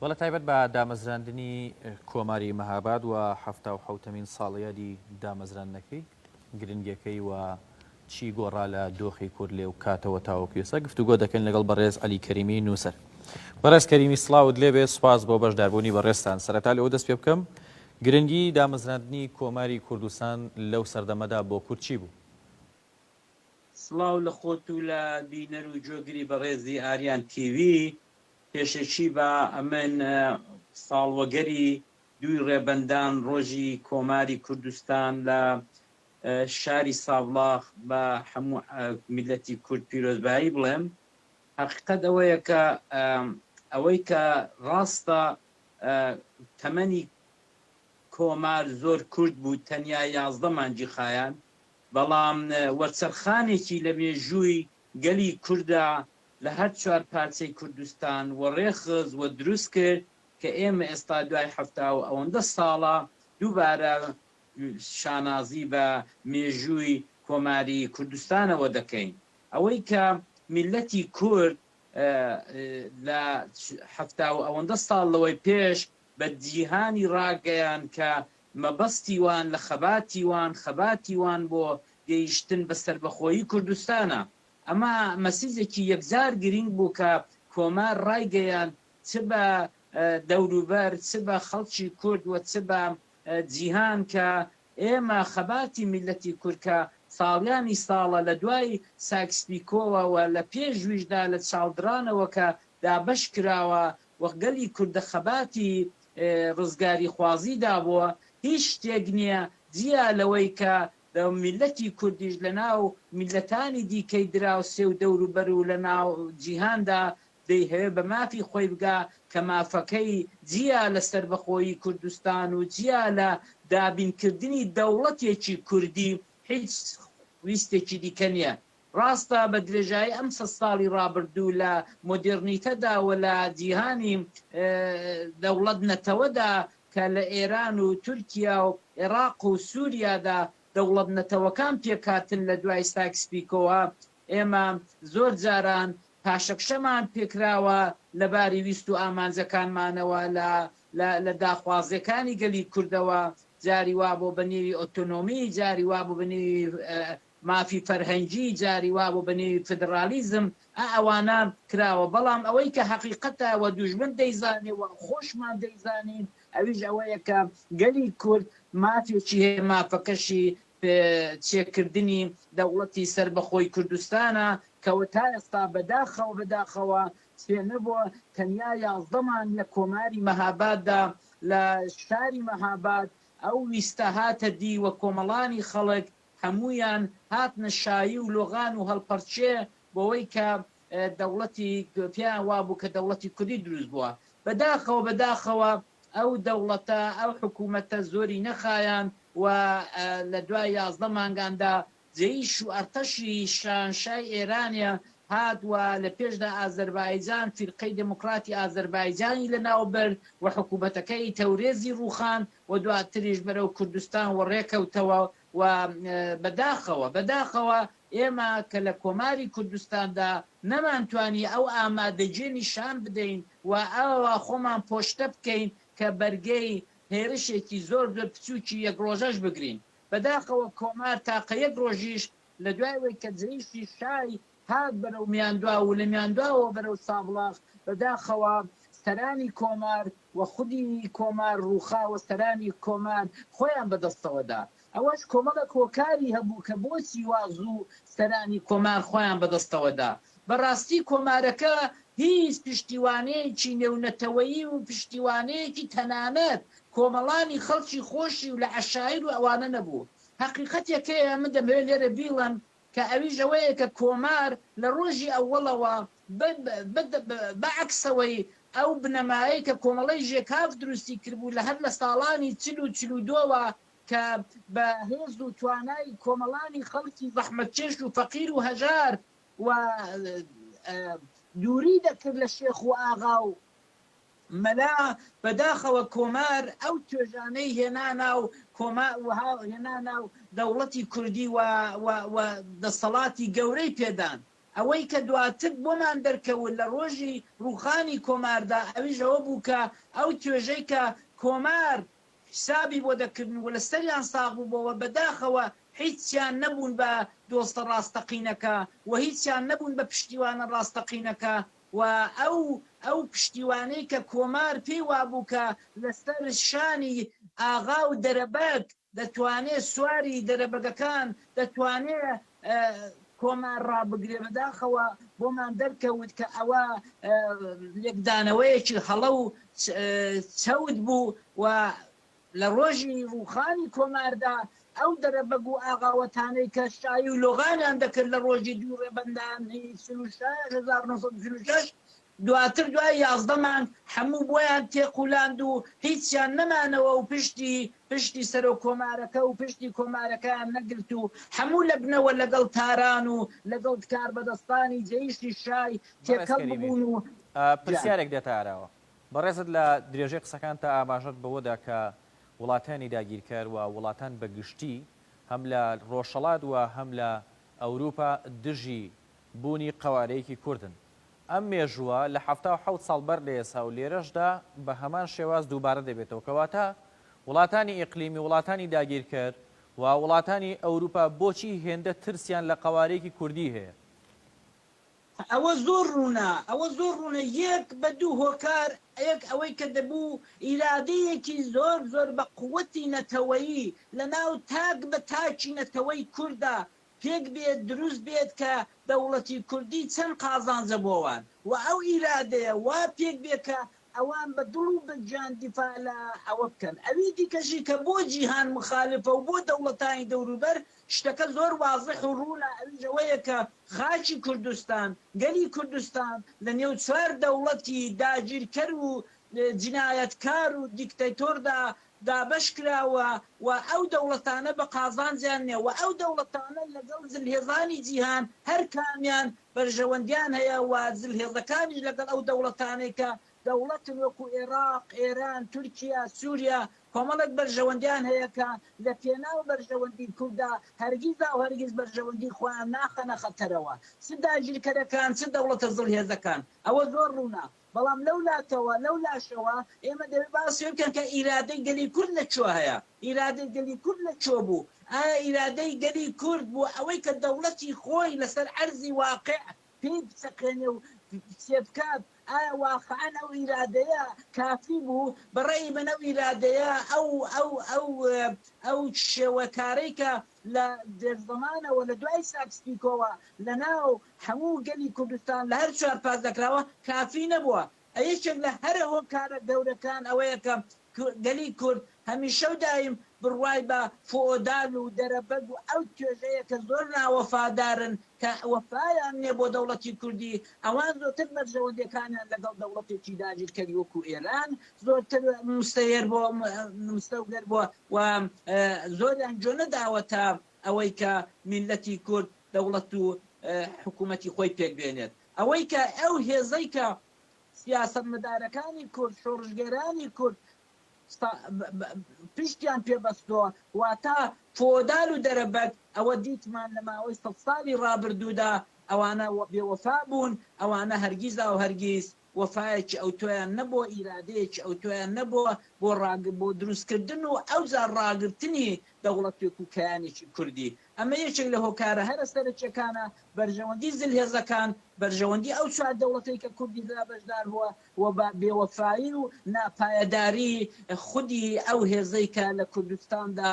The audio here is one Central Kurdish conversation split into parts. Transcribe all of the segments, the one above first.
وڵە تایبەت بە دامەزراندنی کۆماری مەهاباد و هەفتا و حوتەمین ساڵیادی دامەزراندنەکەی گرنگەکەی و چی گۆڕا لە دۆخی کورد لێ و کاتەوە تاوە پێویستە گفتوگۆ دەکەن لەگەڵ بەڕێز عەلی کەریمی نووسەر. بەڕێز کەریمی سڵاوت لێبێ، سوپاس بۆ بەشداربوونی بەڕێستان. سەرەتا لەوە دەست پێ بکەم گرنگی دامەزراندنی کۆماری کوردستان لەو سەردەمەدا بۆ کورد چی بوو؟ سڵاو لە خۆت و لە بینەر و جۆگری بەڕێزی ئاریان تیوی. پێشەکی بە ئەمن ساڵوەگەری دوی ڕێبەندان ڕۆژی کۆماری کوردستان لە شاری سابلاغ بە هەموو میلەتی کورد پیرۆزبایی بڵێم. حقیقەت ئەوەیە کە ئەوەی کە ڕاستە تەمەنی کۆمار زۆر کورد بوو، تەنیا 11 مانگی خایان، بەڵام وەرچەرخانێکی لە مێژووی گەلی کووردا لە هەر چوار پارچەی کوردستان و ڕێخز و دروست کرد کە ئێمە ئێستا دوای هەفتا و ئەوەندە ساڵە دووبارە شانازی بە مێژووی کۆماری کوردستانەوە دەکەین. ئەوەی کە میلەتی کورد لە هەفتا و ئەوەندە ساڵ لەوەی پێش بە جیهانی ڕاگەیان کە مەبەستی وان لە خەباتی وان بۆ گەیشتن بە سەربەخۆیی کوردستانە. ئەمە مەسیزێکی یەکجار گرنگ بوو کە کۆمار ڕایگەیان چ بە دەوروبەر، چ بە خەڵکی کورد و چ بە جیهان کە ئێمە خەباتی میلەتی کورد کە ساڵیانی ساڵە لە دوای ساکسپیکۆوە و لە پێشویشدا لە چاودرانەوە کە دابەش کراوە وەگەلی کوردە خەباتی ڕزگاری خوازیدا بووە، هیچ شتێک نییە جیا لەوەی کە میلەتی کوردیش لە ناو میلەتانی دیکەی دراوسێ و دەوروبەر و لە ناو جیهاندا دەیهەوێ بە مافی خۆی بگا کە مافەکەی جیا لە سەربەخۆیی کوردستان و جیا لە دابینکردنی دەوڵەتێکی کوردی هیچ ویستێکی دیکە نییە. ڕاستە بە درێژایی ئەم 100 ساڵی ڕابردوو لە مۆدرنیتەدا و لە جیهانی دەوڵەت نەتەوەدا کە لە ئێران و تورکیا و عێراق و سووریادا دەوڵەت نەتەوەکان پێکاتن لە دوای ساکسپیکۆوە، ئێمە زۆر جاران پاشەکشەمان پێکراوە لەباری ویست و ئامانجەکانمانەوە لە داخوازیەکانی گەلی کوردەوە، جاری وا بۆ بەنێوی ئۆتۆنۆمی، جاری وا بۆ بەنێوی مافی فەرهەنگی، جاری وا بۆ بەنێوی فدرالیزم، ئەوانە کراوە. بەڵام ئەوەی کە حەقیقەتە و دوژمن دەیزانێ و خۆشمان دەیزانین ئەویش ئەوەیە کە گەلی کورد مافێکی هەیە، مافەکەشی چێکردنی دەوڵەتی سەربەخۆی کوردستانە کەوە تا ئێستا بەداخەوە چێ نەبووە. تەنیا 11مان لە کۆماری مەهاباددا لە شاری مەهاباد ئەو ویستە هاتە دی وە کۆمەڵانی خەڵک هەمویان هاتنە شایی و لۆغان و هەڵپەرچێ بۆەوەی کە دەوڵەتی پێیان وابوو کە دەوڵەتی کوردی دروست بووە. بەداخەوە ئەو دەوڵەتە ئەو حکوومەتە زۆری نەخایان و لە دوای 11 مانگاندا جێیش و ئەرتەشی شانشای ئێرانە هات و لە پێشدا ئازەربایجان فیرقەی دموکراتی ئازەربایجانی لە ناوبەر و حکوومەتەکەی تەورێزی ڕوخان و دواتریش بەرەو کوردستان و ڕێکەوتەوە. و بەداخەوە ئێمە کە لە کۆماری کوردستاندا نەمانتوانی ئەو ئامادەجێ نیشان بدەین و ئەوە خۆمان پۆشتە بکەین کە بەرگەی هێرشێکی زۆر بچووکی یەک ڕۆژەش بگرین. بەداخەوە کۆمار تاقە یەک ڕۆژیش لە دوایەوەی کە جێیشی شای هات بەرەو میاندوا و لە میاندواوە بەرەو سابڵاغ، بەداخەوە سەرانی کۆمار و خودی کۆمار ڕووخا و سەرانی کۆمار خۆیان بەدەستەوەدا. ئەوەش کۆمەڵە کۆکاری هەبوو کە بۆچی وازوو سەرانی کۆمار خۆیان بەدەستەوەدا. بەڕاستی کۆمارەکە هیچ پشتیوانەیەکی نێونەتەوەیی و پشتیوانەیەکی تەنانەت کۆمەڵانی خەڵکی خۆشی و لە عەشایر و ئەوانە نەبوو. حەقیقەتێکەیە من دەمەوێت لێرە بیڵم کە ئەویش ئەوەیە کە کۆمار لە ڕۆژی ئەوەڵەوە بەعەکسەوەی ئەو بنەمایەی کە کۆمەڵەی ژێکاف دروستی کردبوو لە هەر لە ساڵانی 42ەوە کە بە هێز و توانای کۆمەڵانی خەڵکی زەحمەتکێش و فەقیر و هەژار و دووری دەکرد لە شێخ و ئاغا و مەلا، بەداخەوە کۆمار ئەو توێژانەی هێنا ناو دەوڵەتی کوردی و دەسەڵاتی گەورەی پێدان. ئەوەی کە دواتر بۆمان دەرکەوت لە ڕۆژی ڕوخانی کۆماردا ئەویش ئەوە بوو کە ئەو توێژەی کە کۆمار حسابی بۆ دەکردن و لە سەریان ساغ بوو بۆەوە بەداخەوە هیچیان نەبوون بە دۆستە ڕاستەقینەکە و هیچیان نەبوون بە پشتیوانە ڕاستەقینەکە و ئەو پشتیوانەی کە کۆمار پێی وابوو کە لەسەر شانی ئاغا و دەرەبەگ دەتوانێت سواری دەرەبەگەکان دەتوانێت کۆمار ڕابگرێ بەداخەوە بۆمان دەرکەوت کە ئەوە لێکدانەوەیەکی هەڵە و چەوت بوو و لە ڕۆژی ڕوخانی کۆماردا ئەو دەرەبەگ و ئاغاوەتانەی کە شایی و لۆغانیان دەکرد لە ڕۆژی دوو ڕێبەندانی 1966 دواتر دوای 11 مانگ هەموو بۆیان تێقولاند و هیچیان نەمانەوە و پشتی سەرۆ کۆمارەکە و پشتی کۆمارەکەیان نەگرت و هەموو لە بنەوە لەگەڵ تاران و لەگەڵ کار بەدەستانی جێیشتی شای تێکەڵ ببوون و پرسیارێک دێتە ئاراوە بەڕێزت لە درێژەی قسەکان تا ئاماژەت بەوەدا کە وڵاتانی داگیرکار و وڵاتان بەگشتی هەم لە ڕۆژهەڵات و هەم لە ئەوروپا دژی بوونی قەوارەیەکی کوردن ئەم مێژووە لە 77 ساڵ بەر لە ئێسا و لێرەشدا بە هەمان شێواز دووبارە دەبێتەوە کەواتە وڵاتانی ئیقلیمی وڵاتانی داگیرکرد و وڵاتانی ئەوروپا بۆچی هێندە ترسیان لە قەوارەیەکی کوردی هەیە ئەوە زۆر ڕوونە یەک بە دوو هۆکار یەک ئەوەی کە دەبوو ئیرادەیەکی زۆر بە قووەتی نەتەوەیی لە ناو تاک بە تاکی نەتەوەی کووردا پێک بێت دروست بێت کە دەوڵەتی کوردی چەند قازانجە بۆوان و ئەو ئیرادەیە وا پێک بێت کە ئەوان بە دڵ و بەجان دیفاع لە ئەوە بکەن ئەوی دیکەشی کە بۆ جیهان مخالفە و بۆ دەوڵەتانی دەوروبەر شتەکە زۆر وازح و ڕوونە ئەویژەوەیە کە خاچی کوردستان گەلی کوردستان لە نێو چوار دەوڵەتی داگیرکەر و جنایەتکار و دیکتەتۆردا دابش کراوە و ئەو دەوڵەتانە بە قازانجیان نیە و ئەو دەوڵەتانە لەگەڵ زلهێزانی جیهان هەر کامیان بەرژەوەندیان هەیە و زلهێزەکانی لەگەڵ ئەو دەوڵەتانەی کە دەوڵەتن وەکو عێراق ئێران تورکیا سووریا کۆمەڵک بەرژەوەندیان هەیە کە لە پێناو بەرژەوەندی کووردا هەرگیز و هەرگیز بەرژەوەندی خۆیان ناخەنە خەتەرەوە چ داگیرکەرەکان چ دەوڵەتە زڵهێزەکان ئەوە زۆر ڕوونە بەڵام لەولاتەوە لەو لاشەوە ئێمە دەبێت باسی بکەن کە ئیرادەی گەلی کورد لەکوێ هەیە ئیرادەی گەلی کورد لەکوێ بوو ئایا ئیرادەی گەلی کورد بوو ئەوەی کە دەوڵەتی خۆی لەسەر عەرزی واقع پێی بچەقێنێ و سێبکات ئایا واقعەن ئەو ئیرادەیە کافی بوو بەڕێی من ئەو ئیرادەیە ئەو شێوەکارەی کە لە دێرزەمانەوە لە دوای ساکسپیکۆوە لە ناو هەموو گەلی کوردستان لە هەر چوار پاس دەکراوە کافی نەبووە ئەیەکێک لە هەرە هۆکارە گەورەکان ئەوەیە کە گەلی کورد هەمیشە و دایم بڕوای بە فۆدال و دەرەبەگ و ئەو توێژەیە کە زۆر ناوەفادارن کە وەفایان نییە بۆ دەوڵەتی کوردی ئەوان زۆرتر بەرژەوەندەکانیان لەگەڵ دەوڵەتێکی داگیرکەری وەکو ئێران زۆرتر مستەیر بۆ مستەوگەر بووە و زۆریان جۆ نەداوەتە ئەوەی کە میلەتی کورد دەوڵەت و حکوومەتی خۆی پێک بێنێت ئەوەی کە ئەو هێزەی کە سیاسەتمەدارەکانی کورد شۆڕژگەرانی کورد پشتیان پێبەستەوە واتە فۆدال و دەرەبەگ ئەوە دیتمان لە ماوەی 100 ساڵی ڕابردوودا ئەوانە بێوەفا بوون ئەوانە هەرگیزا و هەرگیز وەفایەکی ئەو تۆیان نەبووە ئیرادەیەکی ئەو تۆیان نەبووە بۆ دروستکردن و ئەو جار ڕاگررتنی دەوڵەتێک و کەیانێکی کوردی ئەمە یەکێک لە هۆکارە هەرە سەرچەکانە بەرژەوەندی زلهێزەکان بەرژەوەندی ئەو چوار دەوڵەتەی کە کوردی دا بەشدار بووە و بێوەفایی و ناپایەداری خودی ئەو هێزەی کە لە کوردستاندا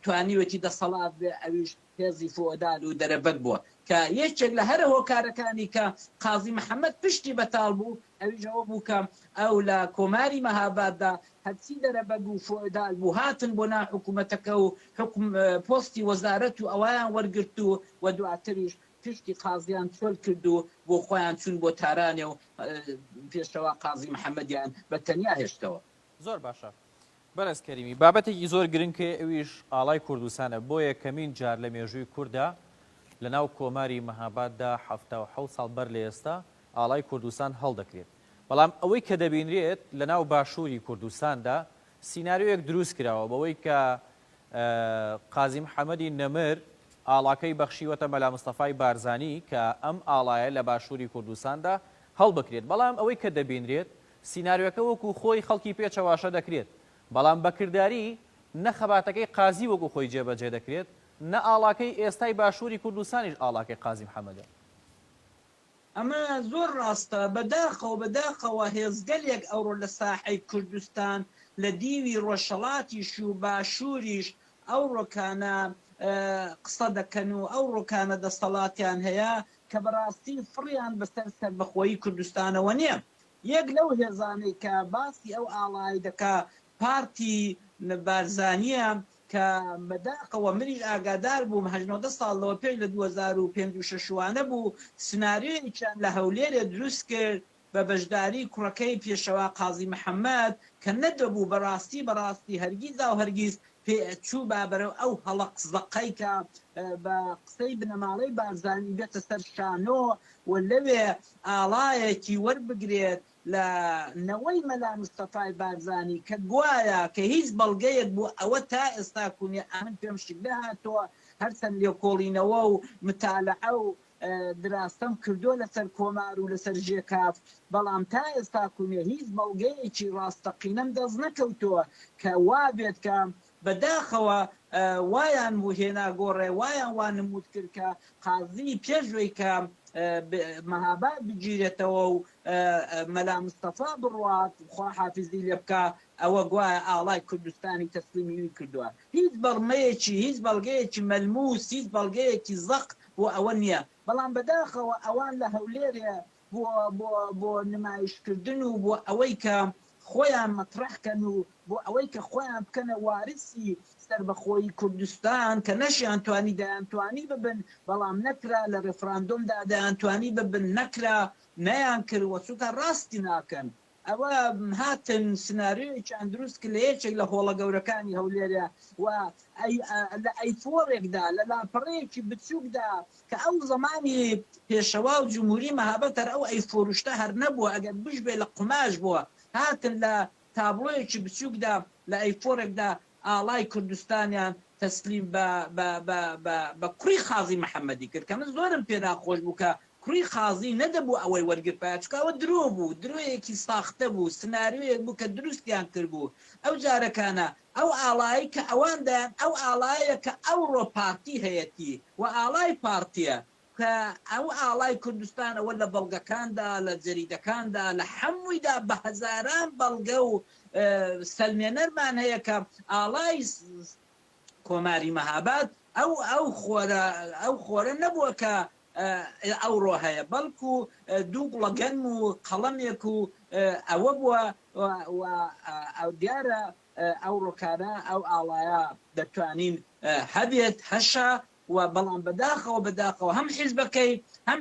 توانیوەتی دەسەڵات بێ ئەویش هێزی فۆدال و دەرەبەگ بووە کە یەکێک لە هەرە هۆکارەکانی کە قازی محەممەد پشتی بەتاڵ بوو ئەویژەوە بوو کە ئەو لە کۆماری مەهاباددا هەرچی دەرەبەگ و فۆدال بوو هاتن بۆ ناو حکوومەتەکە و پۆستی وەزارەت و ئەویان وەرگرت و دواتریش پشتی قازیان چۆل کرد و بۆ خۆیان چون بۆ تارانێ و پێشەوە قازی محەممەدیان بە تەنیا هێشتەوە زۆر باشە بەرز کەریمی بابەتێکی زۆر گرنگکە ئەویش ئاڵای کوردستانە بۆ یەکەمین جار لە مێژووی کووردا لە ناو کۆماری مەهاباددا 77 ساڵ بەر لە ئێستا ئاڵای کوردستان هەڵدەکرێت بەڵام ئەوەی کە دەبینرێت لە ناو باشووری کوردستاندا سیناریۆیەک دروست کراوە بەوەی کە قازی محەممەدی نەمر ئاڵاکەی بەخشیوەتە مەلا مستەفای بارزانی کە ئەم ئاڵایە لە باشووری کوردستاندا هەڵبکرێت بەڵام ئەوەی کە دەبینرێت سیناریۆکە وەکو خۆی خەڵکی پێچەواشە دەکرێت بەڵام بەکردداری نە خەباتەکەی قازی وەکو خۆی جێبەجێ دەکرێت نە ئاڵاکەی ئێستای باشووری کوردستانیش ئاڵاکەی قازی محەممەدە. ئەمە زۆر ڕاستە بەداخەوە هێزگەلێک ئەوڕۆ لە ساحەی کوردستان لە دیوی ڕۆژهەڵاتیش و باشووریش ئەو ڕۆکانە قسە دەکەن و ئەو ڕۆکانە دەسەڵاتیان هەیە کە بەڕاستی فڕیان بەسەر سەربەخۆیی کوردستانەوە نییە. یەک لەو هێزانەی کە باسی ئەو ئاڵای دەکا پارتی بارزانیە کە بەداخەوە منیش ئاگادار بووم 19 ساڵەوە پێش لە 2005 بوو سناریۆیان لە هەولێرە دروست کرد بە بەشداری کوڕەکەی پێشەوا قازی محەممەد کە نەدەبوو بەڕاستی هەرگیزا و هەرگیز پێچوو بابەرەوە ئەو هەڵە قزەقەی کە بە قسەی بنەماڵەی بارزانی بێتە سەر شانۆ و لەوێ ئاڵایەکی وەربگرێت لە نەوەی مەلا مستەفای بارزانی کە گوایە کە هیچ بەڵگەیەک بوو ئەوە تا ئێستا کوونێ ئەمن پێم شکدا هاتۆوە هەرچەند لێکۆڵینەوە و متالعە و دراستەم کردووە لەسەر کۆمار و لەسەر ژێکاف بەڵام تا ئێستا کوونێ هیچ بەڵگەیەکی ڕاستەقینەم دەست نەکەوتووە کە وا بێت کە بەداخەوە وایان بوو هێنا گۆڕێ وایان وان نمود کرد کە قازی پێشوەی کە مەهاباد بگیرێتەوە و مەلا مستەفا بڕوات خوا حافزی لێ بکە ئەوە گوایە ئاڵای کوردستانی تەسلیمی کردووە. هیچ بەڵمەیەکی هیچ بەڵگەیەکی مەلموس هیچ بەڵگەیەکی زەق بۆ ئەوە نییە بەڵام بەداخەوە ئەوان لە هەولێرێ بۆ نمایشکردن و بۆ ئەوەی کە خۆیان مەطرحکەن و بۆ ئەوەی کە خۆیان بکەنە وارسی سەربەخۆیی کوردستان کە نەشیان توانی دەیانتوانی ببن بەڵام نەکرا لە ڕێفراندۆمدا دەیانتوانی ببن نەکرا نەیان کرد وەچووکە ڕاستی ناکەن. ئەوە هاتن سناریۆیان دروست کرد لە یەکێک لە هۆڵە گەورەکانی هەولێرە و لە ئەیفۆڕێکدا لە لاپەڕەیەکی بچووکدا کە ئەو زمانی پێشەوا و جمهوری مەهابەتەر ئەو ئەیفۆڕشتە هەر نەبووە ئەگەر بش بێ لە قماش بووە هاتن لە تابلۆیەکی بچووکدا لە ئەیفۆڕێکدا ئاڵای کوردستانیان تەسلیم بە کوڕی قازی محەممەدی کرد کە من زۆرم پێ ناخۆش بوو کە کوڕی قازی نەدەبوو ئەوەی وەرگرتپای چکاوە درۆ بوو درۆیەکی ساختە بوو سناریۆیەک بوو کە دروستیان کرد بوو ئەو جارەکانە ئەو ئاڵایی کە ئەواندایان ئەو ئاڵایە کە ئەوڕۆ پارتی هەیەتی و ئاڵای پارتیە کە ئەو ئاڵای کوردستان ئەوە لە بەڵگەکاندا لە جەریدەکاندا لە هەموویدا بە هەزاران بەڵگە و سەلمێنەرمان هەیە کە ئاڵای کۆماری مەهاباد ئەو خۆرە نەبووە کە ئەوڕۆ هەیە بەڵکو دوو گوڵەگەن و قەڵەمێک و ئەوە بووە ئەو دیارە ئەو ڕۆکانە ئەو ئاڵایە دەتوانین هەبێت هەشە و بەڵام بەداخەوە هەم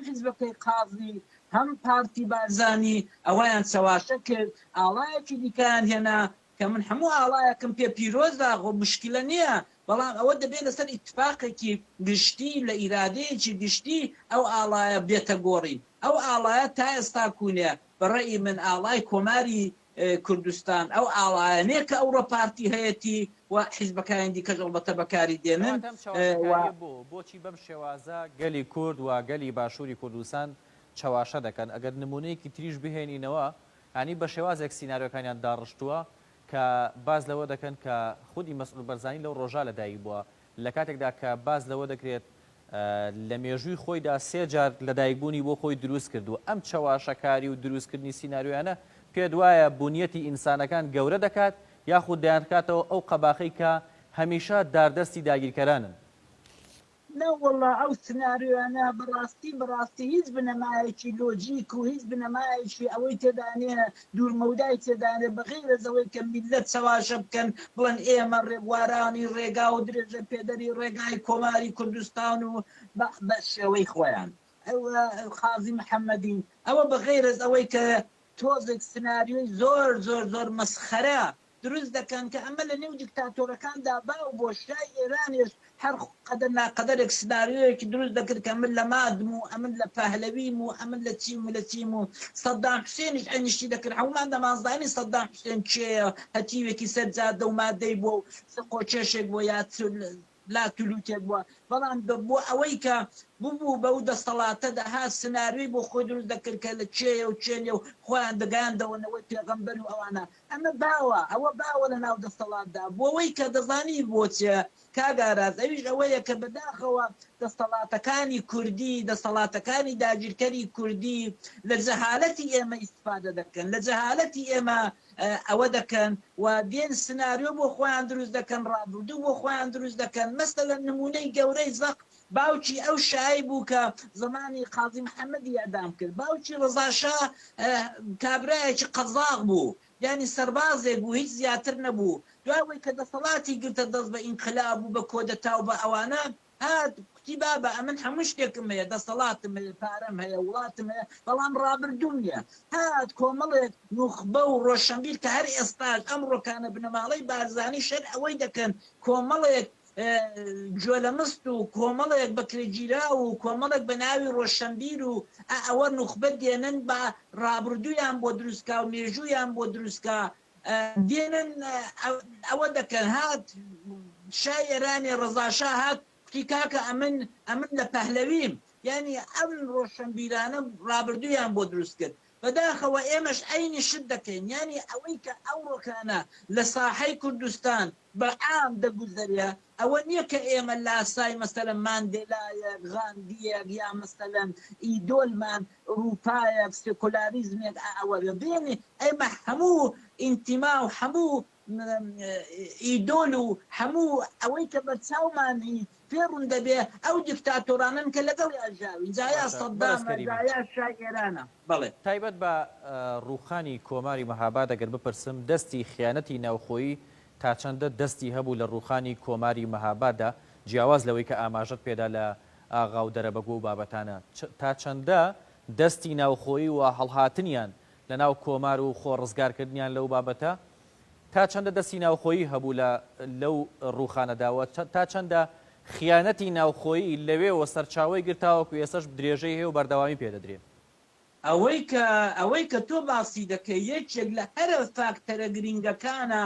حیزبەکەی قازی هەم پارتی بارزانی ئەوەیان چەواشە کرد ئاڵایەکی دیکەیان هێنا کە من هەموو ئاڵایەکم پێ پیرۆزدا خۆ مشکلە نییە بەڵام ئەوە دەبێت لەسەر ئیتفاقێکی گشتی لە ئیرادەیەکی گشتی ئەو ئاڵایە بێتە گۆڕین ئەو ئاڵایە تا ئێستا کوونێ بەڕێی من ئاڵای کۆماری کوردستان ئەو ئاڵایەنەیە کە ئەوڕۆ پارتی هەیەتی و حیزبەکانی دیکەش ئەڵبەتە بەکاری دێنن بۆچی بەم شێوازە گەلی کورد و گەلی باشووری کوردستان چاواشە دەکەن ئەگەر نمونەیەکی تریش بهێنینەوە ینی بە شێوازێک سیناریۆکانیان داڕشتووە کە باز لەوە دەکەن کە خودی مەسئول بەرزانی لەو ڕۆژە لەدایک بووە لە کاتێکدا کە باز لەوە دەکرێت لە مێژووی خۆیدا 3 جار لەدایکبوونی بۆ خۆی دروست کردو ئەم چاواشەکاری و دروستکردنی سیناریۆیانە پێ دوایە بوونیەتی ئینسانەکان گەورە دەکات یاخود دەیانکاتەوە ئەو قەباخەی کە هەمیشە داردەستی داگیرکەرانن. نەوەڵا ئەو سناریۆیانە بەڕاستی هیچ بنەمایەکی لۆجیک و هیچ بنەمایەکی ئەوەی تێدانێ دوورمەودای تێدانێ بەغیر لەوەی کە میلەت چاواشە بکەن بڵێن ئێمە ڕێبوارانی ڕێگا و درێژە پێدەری ڕێگای کۆماری کوردستان و بە شێوەی خۆیان قازی محەممەدی ئەوە بەغیر ئەوەی کە تۆزێک سناریۆی زۆر مەسخەرە دروست دەکەن کە ئەمە لە نێو دیکتاتۆرەکاندا با و بۆ شای ئێرانیش هەر قەدەر ناقەدەرێک سناریۆیەکی دروست دەکرد کە من لە مادم و ئەمن لە پەهلەویم و ئەمن لە چیم و سەدام حوسێنیش ئەنیشتی دەکرد هەوڵمان دەمازدانی سەدام حوسێن کێیە هەتیوێکی سەرجادە و مادەی بۆ و سقۆ چێشێک بۆ یا لا تولوتێک بووە بەڵام بۆ ئەوەی کە ببوو بەو دەسەڵاتەدا ها سناریوی بۆ خۆی دروست دەکرد کە لە چێە و چێنێ و خۆیان دەگەیاندەوەنەوەی پێغەمبەر و ئەوانە ئەمە باوە ئەوە باوە لە ناو دەسەڵاتدا بۆەوەی کە دەزانی بۆچێ کاگاراز ئەویش ئەوەیە کە بەداخەوە دەسەڵاتەکانی کوردی دەسەڵاتەکانی داگیرکەری کوردی لە جەهالەتی ئێمە ئیستفادە دەکەن لە جەهالەتی ئێمە ئەوە دەکەن و دێن سناریۆ بۆ خۆیان دروست دەکەن ڕابردوو بۆ خۆیان دروست دەکەن مەسەلەن نمونەی گەورەی زەق باوکی ئەو شای بوو کە زمانی قازی محەممەدی ئەدام کرد باوکی ڕزاشا کابرایەکی قەزاق بوو ینی سەربازێک بوو هیچ زیاتر نەبوو دوای کە دەسەڵاتی گرتە دەست بە ئینقلاب و بە کۆدەتا و بە ئەوانە هات کوتی بابە ئەمن هەموو شتێکم هەیە دەسەڵاتم هەیە پارەم هەیە وڵاتم هەیە بەڵام ڕابردوو نیە هات کۆمەڵێک نوخبە و ڕۆشنبیر کە هەر ئێستاش ئەم ڕۆکانە بنەماڵەی بارزانی شەر ئەوەی دەکەن کۆمەڵێک جۆلەمست و کۆمەڵێک بەکرێگیرا و کۆمەڵێک بە ناوی ڕۆشنبیر و ئەوە نوخبە دێنن بە ڕابردوویان بۆ دروستکە و مێژوویان بۆ دروستکە دێنن ئەوە دەکەن هات شای ئێرانی ڕزاشا هات کوتی کاکە ئەمن لە پەهلەویم ینی ئەم ڕۆشنبیرانە ڕابردوویان بۆ دروست کرد بەداخەوە ئێمەش عینی شت دەکەین ینی ئەوەی کە ئەو ڕۆکانە لە ساحەی کوردستان بەعام دەگوزەریە ئەوە نییە کە ئێمە لاسای مەسەلەن ماندێلایەک غاندیەک یا مەسەلەن ئیدۆلمان ئەوروپایەک سێکولاریزمێک ئەوە بێنێ ئێمە هەموو ئینتیما و هەموو ئیدۆل و هەموو ئەوەی کە بەرچاومانی پێڕوون دەبێ ئەو دیکتاتۆرانن کە لەگەڵ ئاژاوین جایا سەدامە جایا شای ئێرانە بەڵێ تایبەت بە ڕووخانی کۆماری مەهاباد ئەگەر بپرسم دەستی خیانەتی ناوخۆیی تا چەندە دەستی هەبوو لە ڕووخانی کۆماری مەهاباددا جیاواز لەوەی کە ئاماژەت پێدا لە ئاغا و دەرەبەگۆ و بابەتانە تا چەندە دەستی ناوخۆیی و هەڵهاتنیان لە ناو کۆمار و خۆ ڕزگارکردنیان لەو بابەتە تا چەندە دەستی ناوخۆیی هەبوو لەو ڕووخانەداوە تا چەندە خیانەتی ناوخۆیی لەوێەوە سەرچاوی گرتاوەکو ئێسش درێژەی هەیە و بەردەوامی پێدەدرێت ئەوەی کە تۆ باسی دەکەی یەکێک لە هەرە فاکتەرە گرنگەکانە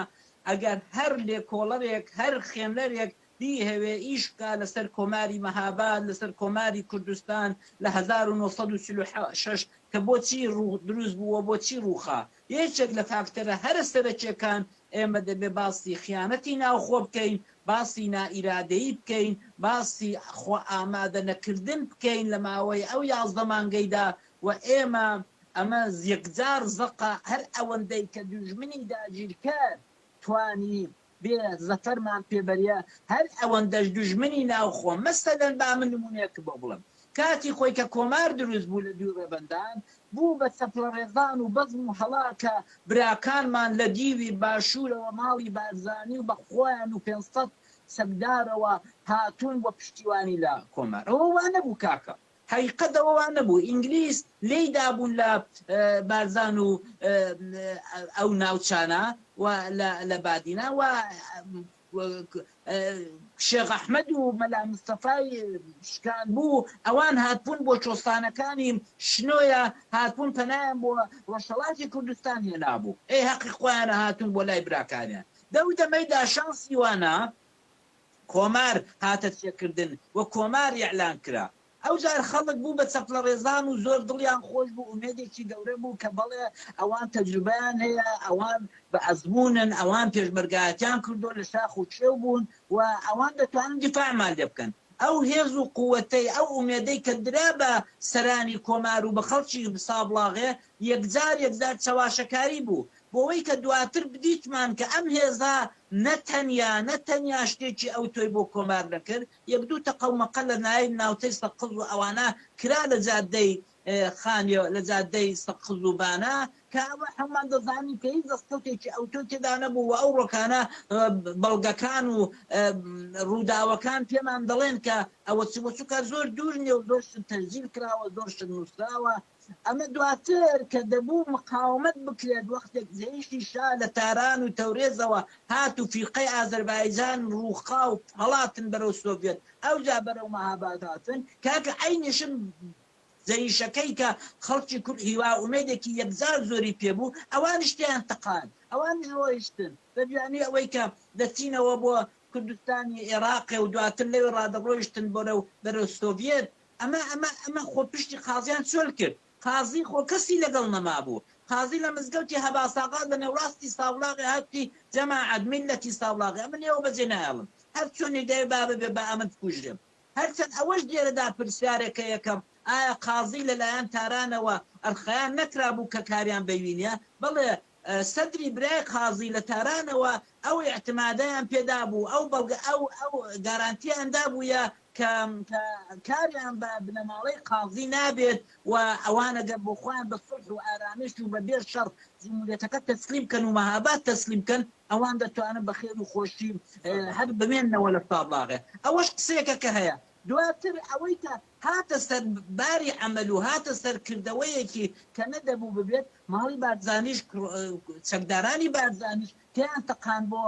ئەگەر هەر لێکۆڵەرێک هەر خێنەرێک دی هەوێ ئیشکا لەسەر کۆماری مەهاباد لەسەر کۆماری کوردستان لە 1936 کە بۆچی دروست بووە بۆچی ڕووخا یەکێک لە فاکتەرە هەرە سەرەکیەکان ئێمە دەبێ باسی خیانەتی ناوخۆ بکەین باسی نائیرادەیی بکەین باسی خۆ ئامادە نەکردن بکەین لە ماوەی ئەو 11 مانگەیدا و ئێمە ئەمە یەکجار زەقا هەر ئەوەندەی کە دوژمنی داگیرکرد توانی بێ زەفەرمان پێبەریە هەر ئەوەندەش دوژمنی ناوخۆ مەسەلەن با من نمونەیەک بۆ بڵم کاتی خۆی کە کۆمار دروست بوو لە دوو ڕێبەندان بوو بە سەپڵە ڕێزان و بەزم و هەڵاکە براکانمان لە دیوی باشوورەوە ماڵی بارزانی و بە خۆیان و 500 سەگدارەوە هاتوون بۆ پشتیوانی لە کۆمار ئەوە نەبوو کاکە حقیقەتەوە نەبوو ئینگلیس لێی دابوون لە بارزان و ئەو ناوچانە و لە بادینا و شێخ ئەحمەد و مەلا مستەفای شکان بوو ئەوان هاتبوون بۆ چۆستانەکانی شنۆیە هاتبوون پەنایان بۆ ڕۆژهەڵاتی کوردستان هێنابوو حەقی خۆیانە هاتوون بۆ لای براکانیان دەو دەمەیدا شانسی وانە کۆمار هاتە چێکردن و کۆمار ئیعلان کرا ئەو جار خەڵک بوو بە چەپڵە ڕێزان و زۆر دڵیان خۆش بوو ئومێدێکی گەورە بوو کە بەڵێ ئەوان تەجروبەیان هەیە ئەوان بە ئەزمونن ئەوان پێشمەرگایەتیان کردو لە شاخ و چێو بوون و ئەوان دەتوانن دیفاعمان لێ بکەن ئەو هێز و قووەتەی ئەو ئومێدەی کە درا بە سەرانی کۆمار و بە خەڵکی سابڵاغێ یەکجار چاواشەکاری بوو بۆەوەی کە دواتر بدیتمان کە ئەم هێزا نەتەنیا شتێکی ئەو تۆی بۆ کۆمار نەکرد یەک دوو تەقەومەقە لە ناوی ناوتەی سەقز و ئەوانە کرا لە جادەی خانیۆ لە جادەی سەقز و بانە کە ئەوە هەمان دەزانی کە هیچ دەستکەوتێکی ئەو تۆ تێدا نەبوو و ئەو ڕۆکانە بەڵگەکان و ڕووداوەکان پێمان دەڵێن کە ئەوە چووکە زۆر دوور نیە و زۆرشت تەجیل کراوە زۆرشت نووسراوە ئەمە دواتر کە دەبوو مقاومەت بکرێت وەختێک جێیشی شا لە تاران و تەورێزەوە هات و فیقەی ئازەربایجان ڕووخا و هەڵاتن بەرەو سۆڤێت ئەو جا بەرەو مەهاباد هاتن کاکە عینیشم زەیشەکەی کە خەڵکی کورد هیوا ئومێدێکی یەکجار زۆری پێبوو ئەوان شتیان تەقان ئەوان ڕۆیشتن بەبیانی ئەوەی کە دەچینەوە بۆ کوردستانی عێراقی و دواتر لەوێ ڕادەڕۆیشتن بەرەو سۆڤێت ئەمە خۆپشتی قازیان چۆل کرد قازی خۆ کەسی لەگەڵ نەما بوو قازی لە مزگەوتی هەباساقات بە نێوڕاستی ساوڵاغی هاتی جەماعەت میلەتی ساوڵاغی ئەمە نێوە بەجێ نایڵم هەر چۆنی دەوێ با ببێ بە ئەمە بکوژرێم هەرچەند ئەوەش لێرەدا پرسیارێکە یەکەم ئایا قازی لەلایەن تارانەوە ئەرخەیان نەکرا بوو کە کاریان بەوینە بەڵێ سەدری برای قازی لە تارانەوە ئەو احتمادیان پێدا بوو ئەو بەڵگە ئەو گارانتیاندا بووە کە کاریان بە بنەماڵەی قازی نابێت و ئەوانەگەر بۆ خۆیان بە سڵح و ئارامش و بە بێ شەڕ جمهوریەتەکە تەسلیم کەن و مەهاباد تەسلیم کەن ئەوان دەتوانن بە خێر و خۆشی هەر بمێننەوە لە سابلاغێ ئەوەش قسەیەکە کە هەیە دواتر ئەوەی کە هاتە سەر باری عمل و هاتە سەر کردەوەیەکی کە نەدەبوو ببێت ماڵی بارزانیش چەکدارانی بارزانیش تیان تەقان بۆ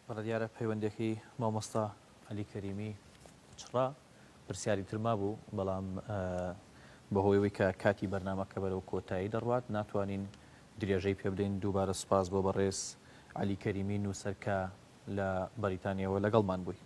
بەڵە دیارە پەیوەندێکی مامۆستا عەلی کەریمی چڕا پرسیاری ترما بوو بەڵام بەهۆیەوەی کە کاتی بەرنامەکە بەرەو کۆتایی دەڕوات ناتوانین درێژەی پێ بدەین دووبارە سپاس بۆ بەڕێز عەلی کەریمی نووسەرکە لە بەریتانیەوە لەگەڵمان بووی.